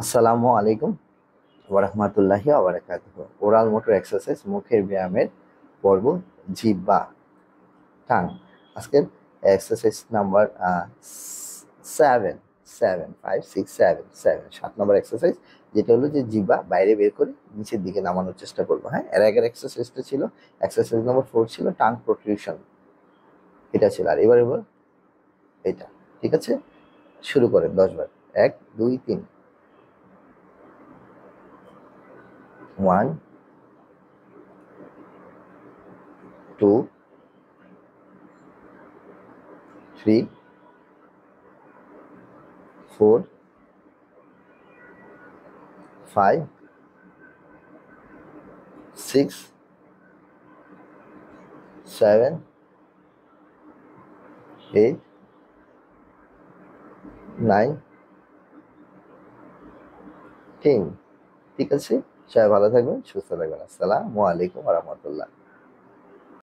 আসসালামু আলাইকুম ওয়া রাহমাতুল্লাহি ওয়া বারাকাতুহু। ওরাল মোটর এক্সারসাইজ, মুখের ব্যায়ামের পর্ব, জিহ্বা, টাং। আজকের এক্সারসাইজ নাম্বার 7, 7, 5, 6, 7, 7 নম্বর এক্সারসাইজ, যেটা হলো যে জিহ্বা বাইরে বের করে নিচের দিকে নামানোর চেষ্টা করবো। হ্যাঁ, এর আগের এক্সারসাইজটা ছিল, এক্সারসাইজ নাম্বার 4 ছিল টাং প্রোট্রুশন, এটা ছিল। আর এবার এটা, ঠিক আছে? শুরু করেন 10 বার। 1, 2, 3। 1, 2, 3, 4, 5, 6, 7, 8, 9, 10। ঠিক আছে? সবাই ভালো থাকবেন, সুস্থ থাকবেন। আসসালামু আলাইকুম ওয়া রাহমাতুল্লাহ।